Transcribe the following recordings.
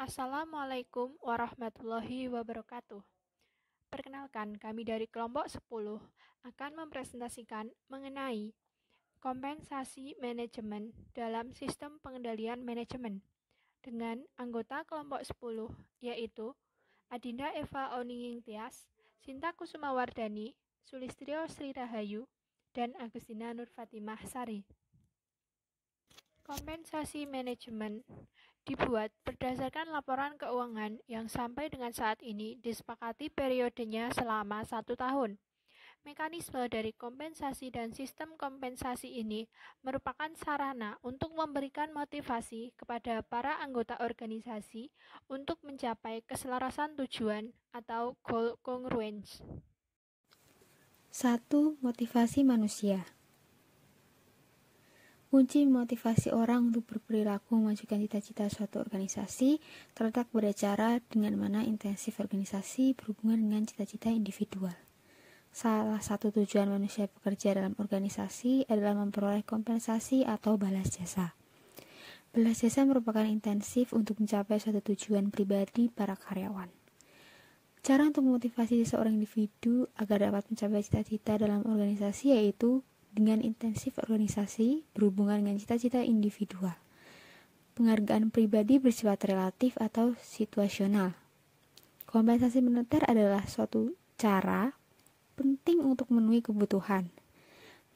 Assalamualaikum warahmatullahi wabarakatuh. Perkenalkan, kami dari kelompok 10 akan mempresentasikan mengenai kompensasi manajemen dalam sistem pengendalian manajemen dengan anggota kelompok 10 yaitu Adinda Eva Oninging Tias, Sinta Kusumawardani, Sulistrio Sri Rahayu, dan Agustina Nur Fatimah Sari. Kompensasi manajemen dibuat berdasarkan laporan keuangan yang sampai dengan saat ini disepakati periodenya selama 1 tahun. Mekanisme dari kompensasi dan sistem kompensasi ini merupakan sarana untuk memberikan motivasi kepada para anggota organisasi untuk mencapai keselarasan tujuan atau goal congruence. 1. Motivasi manusia. Kunci motivasi orang untuk berperilaku memajukan cita-cita suatu organisasi terletak pada cara dengan mana intensif organisasi berhubungan dengan cita-cita individual. Salah satu tujuan manusia bekerja dalam organisasi adalah memperoleh kompensasi atau balas jasa. Balas jasa merupakan intensif untuk mencapai suatu tujuan pribadi para karyawan. Cara untuk memotivasi seorang individu agar dapat mencapai cita-cita dalam organisasi yaitu dengan intensif organisasi berhubungan dengan cita-cita individual. Penghargaan pribadi bersifat relatif atau situasional. Kompensasi moneter adalah suatu cara penting untuk memenuhi kebutuhan.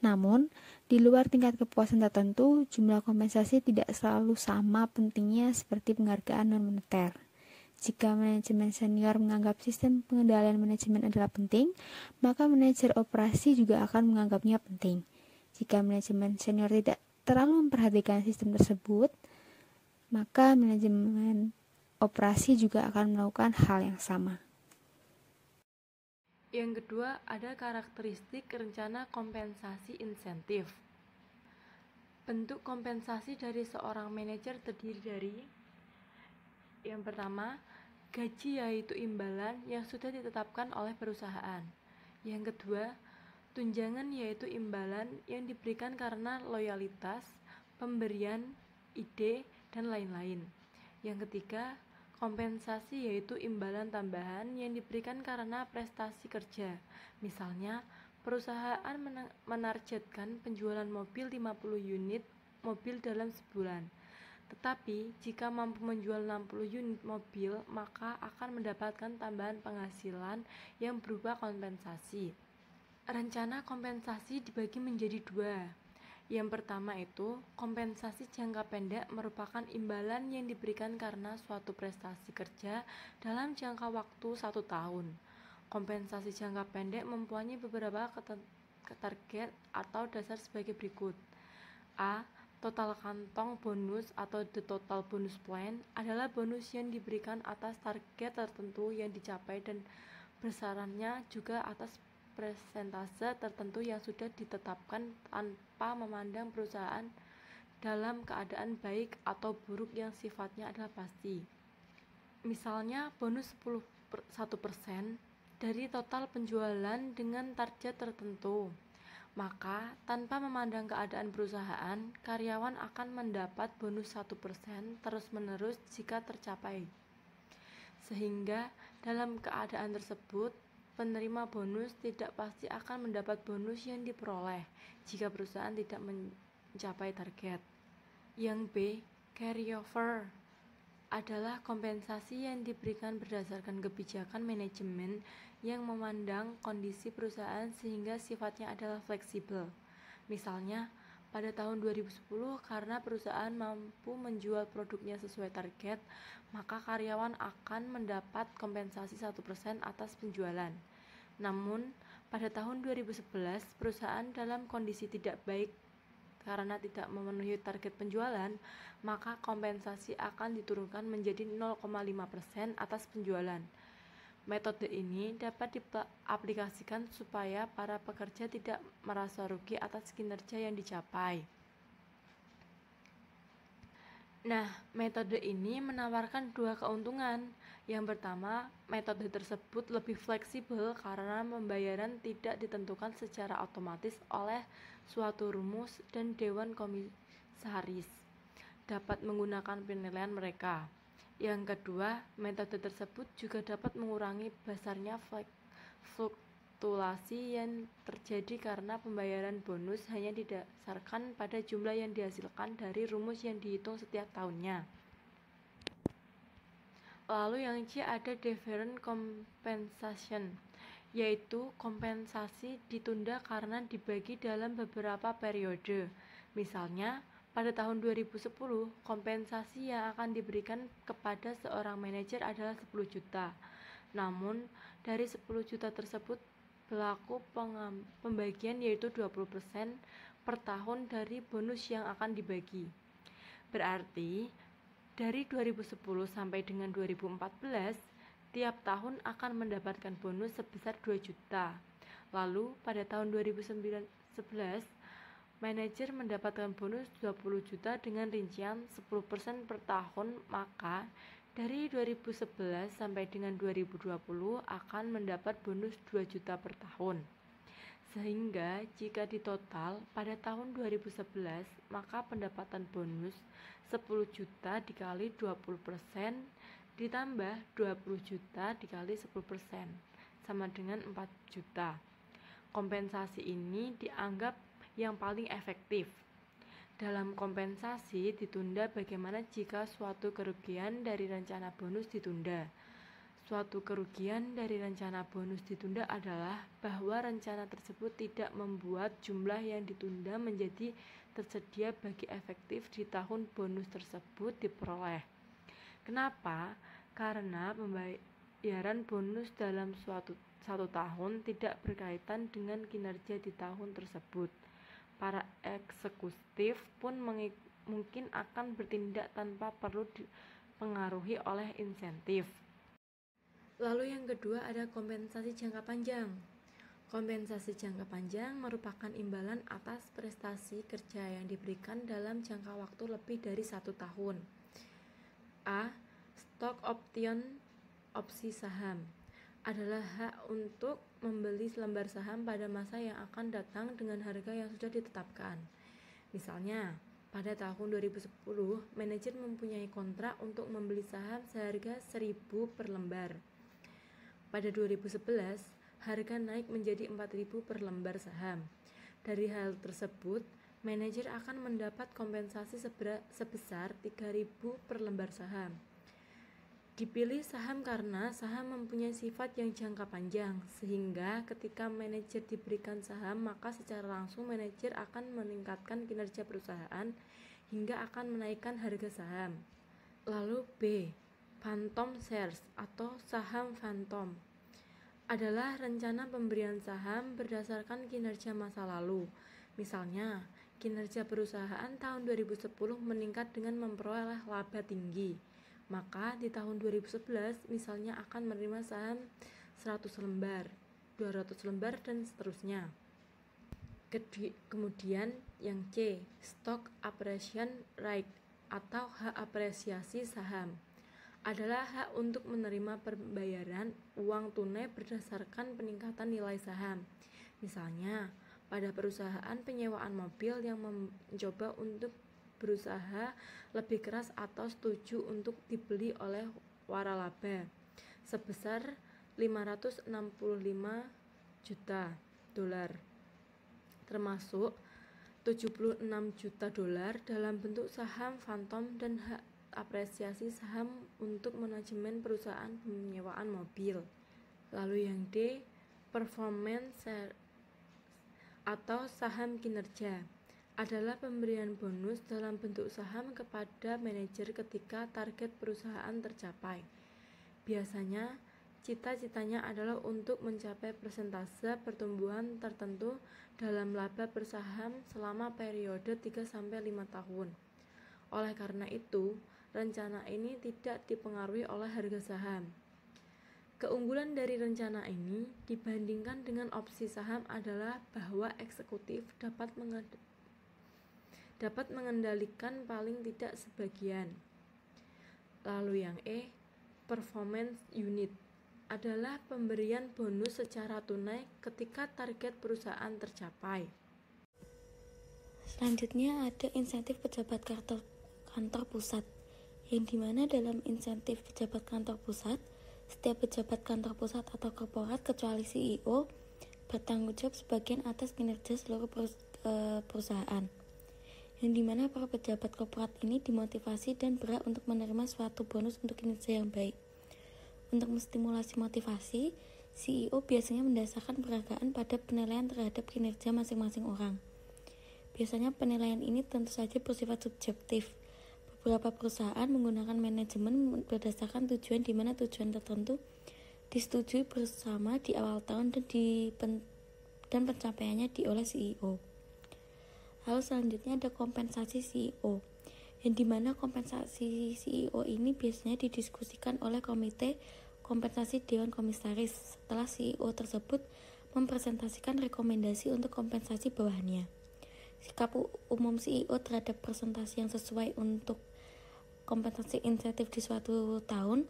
Namun, di luar tingkat kepuasan tertentu, jumlah kompensasi tidak selalu sama pentingnya seperti penghargaan non-moneter. Jika manajemen senior menganggap sistem pengendalian manajemen adalah penting, maka manajer operasi juga akan menganggapnya penting. Jika manajemen senior tidak terlalu memperhatikan sistem tersebut, maka manajemen operasi juga akan melakukan hal yang sama. Yang kedua, ada karakteristik rencana kompensasi insentif. Bentuk kompensasi dari seorang manajer terdiri dari yang pertama, gaji yaitu imbalan yang sudah ditetapkan oleh perusahaan. Yang kedua, tunjangan yaitu imbalan yang diberikan karena loyalitas, pemberian, ide, dan lain-lain. Yang ketiga, kompensasi yaitu imbalan tambahan yang diberikan karena prestasi kerja. Misalnya, perusahaan menargetkan penjualan mobil 50 unit mobil dalam sebulan. Tetapi, jika mampu menjual 60 unit mobil, maka akan mendapatkan tambahan penghasilan yang berupa kompensasi. Rencana kompensasi dibagi menjadi dua. Yang pertama itu, kompensasi jangka pendek merupakan imbalan yang diberikan karena suatu prestasi kerja dalam jangka waktu 1 tahun. Kompensasi jangka pendek mempunyai beberapa target atau dasar sebagai berikut. A. Total kantong bonus atau the total bonus plan adalah bonus yang diberikan atas target tertentu yang dicapai dan besarannya juga atas persentase tertentu yang sudah ditetapkan tanpa memandang perusahaan dalam keadaan baik atau buruk yang sifatnya adalah pasti. Misalnya bonus 1% dari total penjualan dengan target tertentu. Maka, tanpa memandang keadaan perusahaan, karyawan akan mendapat bonus 1% terus-menerus jika tercapai. Sehingga, dalam keadaan tersebut, penerima bonus tidak pasti akan mendapat bonus yang diperoleh jika perusahaan tidak mencapai target. Yang B, carryover adalah kompensasi yang diberikan berdasarkan kebijakan manajemen yang memandang kondisi perusahaan sehingga sifatnya adalah fleksibel. Misalnya, pada tahun 2010 karena perusahaan mampu menjual produknya sesuai target, maka karyawan akan mendapat kompensasi 1% atas penjualan. Namun, pada tahun 2011 perusahaan dalam kondisi tidak baik karena tidak memenuhi target penjualan, maka kompensasi akan diturunkan menjadi 0,5% atas penjualan. Metode ini dapat diaplikasikan supaya para pekerja tidak merasa rugi atas kinerja yang dicapai. Nah, metode ini menawarkan dua keuntungan. Yang pertama, metode tersebut lebih fleksibel karena pembayaran tidak ditentukan secara otomatis oleh suatu rumus dan dewan komisaris dapat menggunakan penilaian mereka. Yang kedua, metode tersebut juga dapat mengurangi besarnya fluktuasi yang terjadi karena pembayaran bonus hanya didasarkan pada jumlah yang dihasilkan dari rumus yang dihitung setiap tahunnya. Lalu yang C ada deferred compensation, yaitu kompensasi ditunda karena dibagi dalam beberapa periode. Misalnya, pada tahun 2010, kompensasi yang akan diberikan kepada seorang manajer adalah 10 juta. Namun, dari 10 juta tersebut berlaku pembagian yaitu 20% per tahun dari bonus yang akan dibagi. Berarti, dari 2010 sampai dengan 2014, tiap tahun akan mendapatkan bonus sebesar 2 juta. Lalu, pada tahun 2011, manajer mendapatkan bonus 20 juta dengan rincian 10% per tahun, maka dari 2011 sampai dengan 2020 akan mendapat bonus 2 juta per tahun. Sehingga jika ditotal pada tahun 2011, maka pendapatan bonus 10 juta dikali 20% ditambah 20 juta dikali 10% sama dengan 4 juta. Kompensasi ini dianggap yang paling efektif. Dalam kompensasi ditunda bagaimana jika suatu kerugian dari rencana bonus ditunda. Suatu kerugian dari rencana bonus ditunda adalah bahwa rencana tersebut tidak membuat jumlah yang ditunda menjadi tersedia bagi efektif di tahun bonus tersebut diperoleh. Kenapa? Karena pembayaran bonus dalam satu tahun tidak berkaitan dengan kinerja di tahun tersebut. Para eksekutif pun mungkin akan bertindak tanpa perlu dipengaruhi oleh insentif. Lalu yang kedua ada kompensasi jangka panjang. Kompensasi jangka panjang merupakan imbalan atas prestasi kerja yang diberikan dalam jangka waktu lebih dari 1 tahun. A. Stock option, opsi saham, adalah hak untuk membeli lembar saham pada masa yang akan datang dengan harga yang sudah ditetapkan. Misalnya, pada tahun 2010, manajer mempunyai kontrak untuk membeli saham seharga 1.000 per lembar. Pada 2011, harga naik menjadi 4.000 per lembar saham. Dari hal tersebut, manajer akan mendapat kompensasi sebesar 3.000 per lembar saham. Dipilih saham karena saham mempunyai sifat yang jangka panjang, sehingga ketika manajer diberikan saham, maka secara langsung manajer akan meningkatkan kinerja perusahaan hingga akan menaikkan harga saham. Lalu B. Phantom shares atau saham phantom adalah rencana pemberian saham berdasarkan kinerja masa lalu. Misalnya, kinerja perusahaan tahun 2010 meningkat dengan memperoleh laba tinggi. Maka di tahun 2011 misalnya akan menerima saham 100 lembar, 200 lembar dan seterusnya. Kemudian yang C, stock appreciation right atau hak apresiasi saham, adalah hak untuk menerima pembayaran uang tunai berdasarkan peningkatan nilai saham. Misalnya, pada perusahaan penyewaan mobil yang mencoba untuk berusaha lebih keras atau setuju untuk dibeli oleh waralaba sebesar 565 juta dolar, termasuk 76 juta dolar dalam bentuk saham phantom dan hak apresiasi saham untuk manajemen perusahaan penyewaan mobil. Lalu yang D, performance share atau saham kinerja, adalah pemberian bonus dalam bentuk saham kepada manajer ketika target perusahaan tercapai. Biasanya, cita-citanya adalah untuk mencapai persentase pertumbuhan tertentu dalam laba bersaham selama periode 3-5 tahun. Oleh karena itu, rencana ini tidak dipengaruhi oleh harga saham. Keunggulan dari rencana ini dibandingkan dengan opsi saham adalah bahwa eksekutif dapat mengendalikan paling tidak sebagian. Lalu yang E, performance unit, adalah pemberian bonus secara tunai ketika target perusahaan tercapai. Selanjutnya ada insentif pejabat kantor pusat, yang dimana dalam insentif pejabat kantor pusat, setiap pejabat kantor pusat atau korporat kecuali CEO bertanggung jawab sebagian atas kinerja seluruh perusahaan, yang dimana para pejabat korporat ini dimotivasi dan berhak untuk menerima suatu bonus untuk kinerja yang baik. Untuk menstimulasi motivasi, CEO biasanya mendasarkan penghargaan pada penilaian terhadap kinerja masing-masing orang. Biasanya penilaian ini tentu saja bersifat subjektif. Beberapa perusahaan menggunakan manajemen berdasarkan tujuan di mana tujuan tertentu disetujui bersama di awal tahun dan pencapaiannya oleh CEO. Lalu selanjutnya ada kompensasi CEO, yang dimana kompensasi CEO ini biasanya didiskusikan oleh komite kompensasi Dewan Komisaris setelah CEO tersebut mempresentasikan rekomendasi untuk kompensasi bawahannya. Sikap umum CEO terhadap presentasi yang sesuai untuk kompensasi insentif di suatu tahun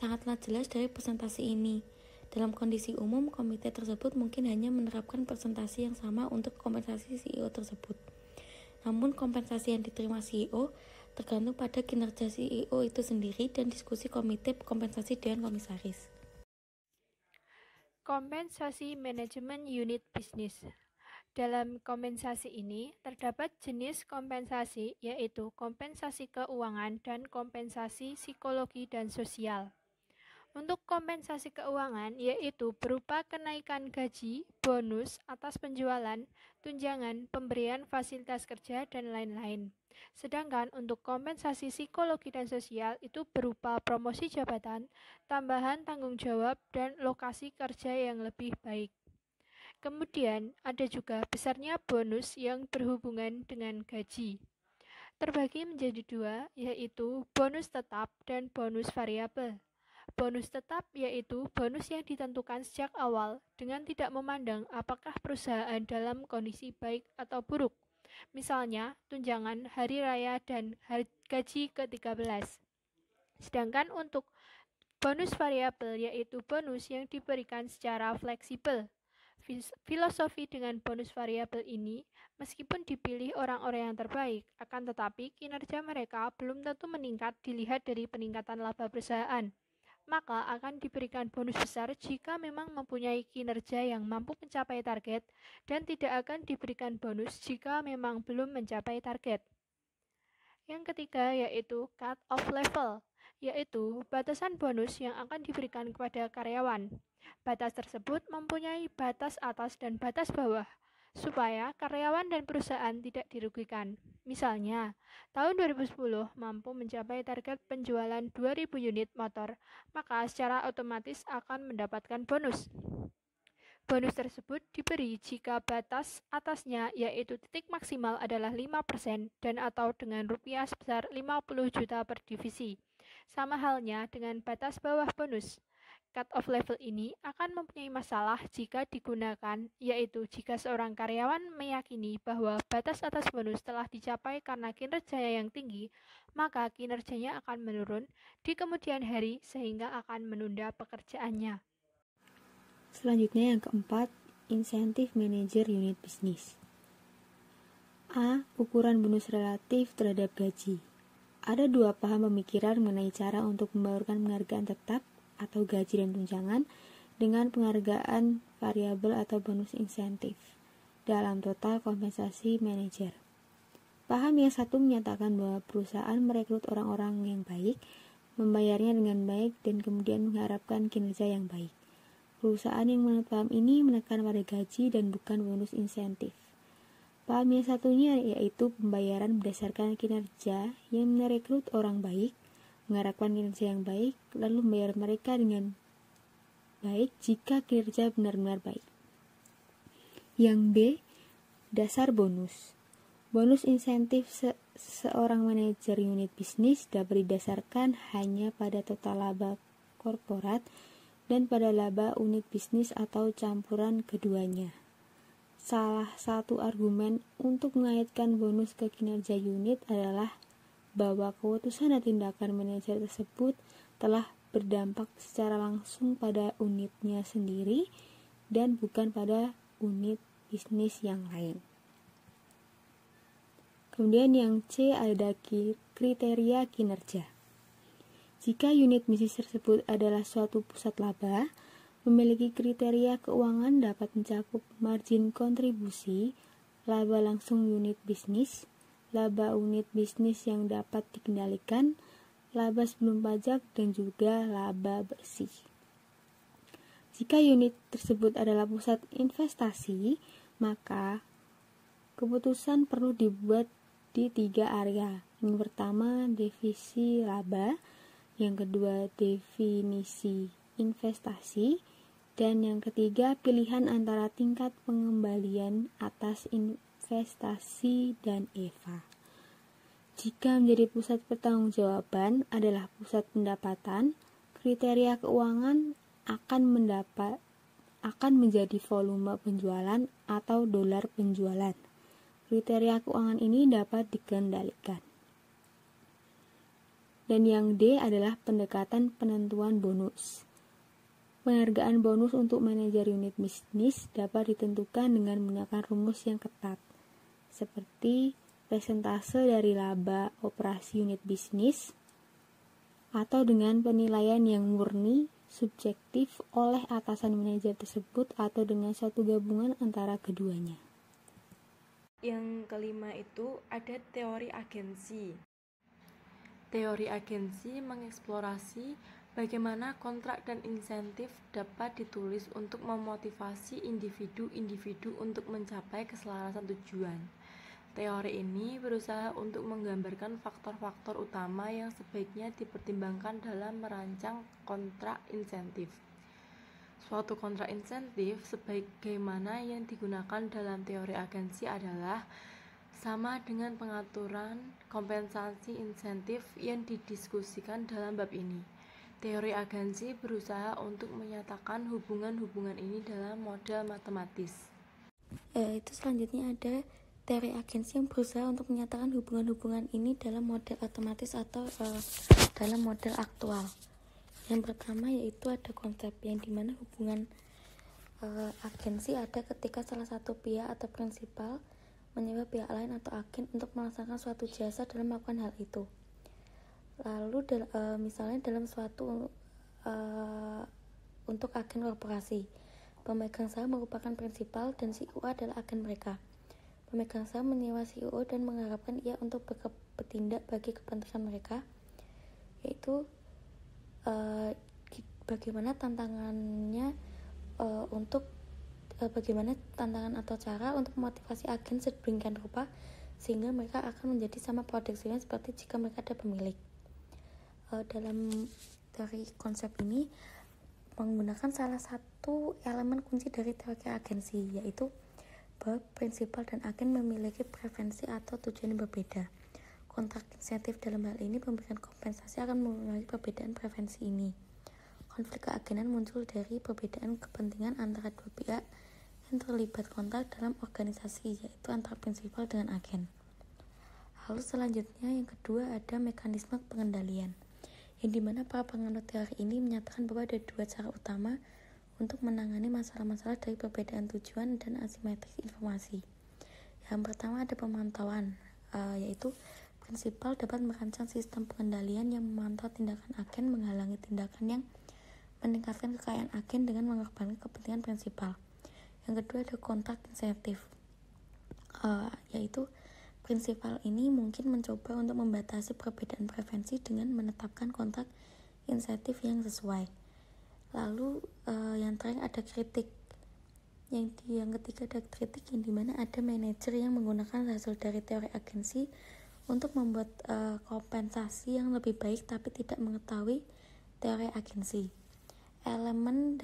sangatlah jelas dari presentasi ini. Dalam kondisi umum, komite tersebut mungkin hanya menerapkan presentasi yang sama untuk kompensasi CEO tersebut. Namun kompensasi yang diterima CEO tergantung pada kinerja CEO itu sendiri dan diskusi komite kompensasi Dewan Komisaris. Kompensasi manajemen unit bisnis. Dalam kompensasi ini terdapat jenis kompensasi, yaitu kompensasi keuangan dan kompensasi psikologi dan sosial. Untuk kompensasi keuangan, yaitu berupa kenaikan gaji, bonus atas penjualan, tunjangan, pemberian fasilitas kerja, dan lain-lain. Sedangkan untuk kompensasi psikologi dan sosial itu berupa promosi jabatan, tambahan tanggung jawab, dan lokasi kerja yang lebih baik. Kemudian ada juga besarnya bonus yang berhubungan dengan gaji. Terbagi menjadi dua, yaitu bonus tetap dan bonus variabel. Bonus tetap yaitu bonus yang ditentukan sejak awal dengan tidak memandang apakah perusahaan dalam kondisi baik atau buruk. Misalnya, tunjangan hari raya dan gaji ke-13. Sedangkan untuk bonus variabel yaitu bonus yang diberikan secara fleksibel. Filosofi dengan bonus variabel ini, meskipun dipilih orang-orang yang terbaik, akan tetapi kinerja mereka belum tentu meningkat dilihat dari peningkatan laba perusahaan. Maka akan diberikan bonus besar jika memang mempunyai kinerja yang mampu mencapai target dan tidak akan diberikan bonus jika memang belum mencapai target. Yang ketiga yaitu cut-off level, yaitu batasan bonus yang akan diberikan kepada karyawan. Batas tersebut mempunyai batas atas dan batas bawah, supaya karyawan dan perusahaan tidak dirugikan. Misalnya, tahun 2010 mampu mencapai target penjualan 2.000 unit motor, maka secara otomatis akan mendapatkan bonus. Bonus tersebut diberi jika batas atasnya yaitu titik maksimal adalah 5% dan atau dengan rupiah sebesar 50 juta per divisi. Sama halnya dengan batas bawah bonus. Cut-off level ini akan mempunyai masalah jika digunakan, yaitu jika seorang karyawan meyakini bahwa batas atas bonus telah dicapai karena kinerjanya yang tinggi, maka kinerjanya akan menurun di kemudian hari sehingga akan menunda pekerjaannya. Selanjutnya yang keempat, insentif manajer unit bisnis. A. Ukuran bonus relatif terhadap gaji. Ada dua paham pemikiran mengenai cara untuk membaurkan penghargaan tetap atau gaji dan tunjangan dengan penghargaan variabel atau bonus insentif dalam total kompensasi manajer. Paham yang satu menyatakan bahwa perusahaan merekrut orang-orang yang baik, membayarnya dengan baik, dan kemudian mengharapkan kinerja yang baik. Perusahaan yang menurut paham ini menekan pada gaji dan bukan bonus insentif. Paham yang satunya yaitu pembayaran berdasarkan kinerja yang merekrut orang baik, mengharapkan kinerja yang baik, lalu membayar mereka dengan baik jika kinerja benar-benar baik. Yang B, dasar bonus. Bonus insentif seorang manajer unit bisnis dapat didasarkan hanya pada total laba korporat dan pada laba unit bisnis atau campuran keduanya. Salah satu argumen untuk mengaitkan bonus ke kinerja unit adalah bahwa keputusan dan tindakan manajer tersebut telah berdampak secara langsung pada unitnya sendiri dan bukan pada unit bisnis yang lain. Kemudian yang C ada kriteria kinerja. Jika unit bisnis tersebut adalah suatu pusat laba, memiliki kriteria keuangan dapat mencakup margin kontribusi, laba langsung unit bisnis, laba unit bisnis yang dapat dikendalikan, laba sebelum pajak, dan juga laba bersih. Jika unit tersebut adalah pusat investasi, maka keputusan perlu dibuat di 3 area. Yang pertama, definisi laba, yang kedua, definisi investasi, dan yang ketiga, pilihan antara tingkat pengembalian atas investasi dan EVA. Jika menjadi pusat pertanggungjawaban adalah pusat pendapatan, kriteria keuangan akan menjadi volume penjualan atau dolar penjualan. Kriteria keuangan ini dapat dikendalikan. Dan yang D adalah pendekatan penentuan bonus. Penghargaan bonus untuk manajer unit bisnis dapat ditentukan dengan menggunakan rumus yang ketat, seperti persentase dari laba operasi unit bisnis, atau dengan penilaian yang murni subjektif oleh atasan manajer tersebut atau dengan suatu gabungan antara keduanya. Yang kelima itu ada teori agensi. Teori agensi mengeksplorasi bagaimana kontrak dan insentif dapat ditulis untuk memotivasi individu-individu untuk mencapai keselarasan tujuan. Teori ini berusaha untuk menggambarkan faktor-faktor utama yang sebaiknya dipertimbangkan dalam merancang kontrak insentif. Suatu kontrak insentif sebagaimana yang digunakan dalam teori agensi adalah sama dengan pengaturan kompensasi insentif yang didiskusikan dalam bab ini. Teori agensi berusaha untuk menyatakan hubungan-hubungan ini dalam model matematis. Itu selanjutnya ada teori agensi yang berusaha untuk menyatakan hubungan-hubungan ini dalam model otomatis atau dalam model aktual. Yang pertama yaitu ada konsep yang dimana hubungan agensi ada ketika salah satu pihak atau prinsipal menyewa pihak lain atau agen untuk melaksanakan suatu jasa dalam melakukan hal itu. Lalu misalnya dalam suatu untuk agen korporasi, pemegang saham merupakan prinsipal dan CEO adalah agen mereka. Pemegang saham menyewa CEO dan mengharapkan ia untuk bertindak bagi kepentingan mereka, yaitu bagaimana tantangannya bagaimana tantangan atau cara untuk memotivasi agen sedemikian rupa sehingga mereka akan menjadi sama produksinya seperti jika mereka ada pemilik. Dalam teori konsep ini menggunakan salah satu elemen kunci dari teori agensi, yaitu bahwa prinsipal dan agen memiliki preferensi atau tujuan yang berbeda. Kontrak insentif dalam hal ini memberikan kompensasi akan mengurangi perbedaan preferensi ini. Konflik keagenan muncul dari perbedaan kepentingan antara dua pihak yang terlibat kontrak dalam organisasi, yaitu antara prinsipal dengan agen. Lalu selanjutnya yang kedua ada mekanisme pengendalian, yang dimana para penganut teori ini menyatakan bahwa ada dua cara utama untuk menangani masalah-masalah dari perbedaan tujuan dan asimetris informasi. Yang pertama ada pemantauan, yaitu prinsipal dapat merancang sistem pengendalian yang memantau tindakan agen, menghalangi tindakan yang meningkatkan kekayaan agen dengan mengorbankan kepentingan prinsipal. Yang kedua ada kontrak insentif, yaitu prinsipal ini mungkin mencoba untuk membatasi perbedaan preferensi dengan menetapkan kontrak insentif yang sesuai. Lalu yang terakhir ada kritik. Yang ketiga ada kritik, yang dimana ada manajer yang menggunakan hasil dari teori agensi untuk membuat kompensasi yang lebih baik tapi tidak mengetahui teori agensi. Elemen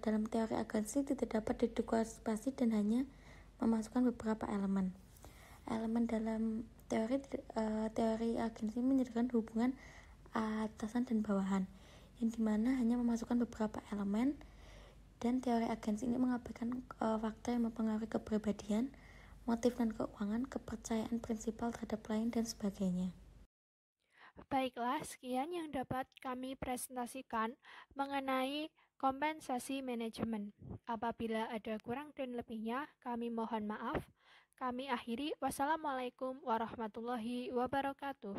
dalam teori agensi tidak dapat didekualifikasi dan hanya memasukkan beberapa elemen. Elemen dalam teori agensi menyediakan hubungan atasan dan bawahan, yang dimana hanya memasukkan beberapa elemen, dan teori agensi ini mengabaikan faktor yang mempengaruhi kepribadian, motif dan keuangan, kepercayaan prinsipal terhadap klien, dan sebagainya. Baiklah, sekian yang dapat kami presentasikan mengenai kompensasi manajemen. Apabila ada kurang dan lebihnya, kami mohon maaf. Kami akhiri. Wassalamualaikum warahmatullahi wabarakatuh.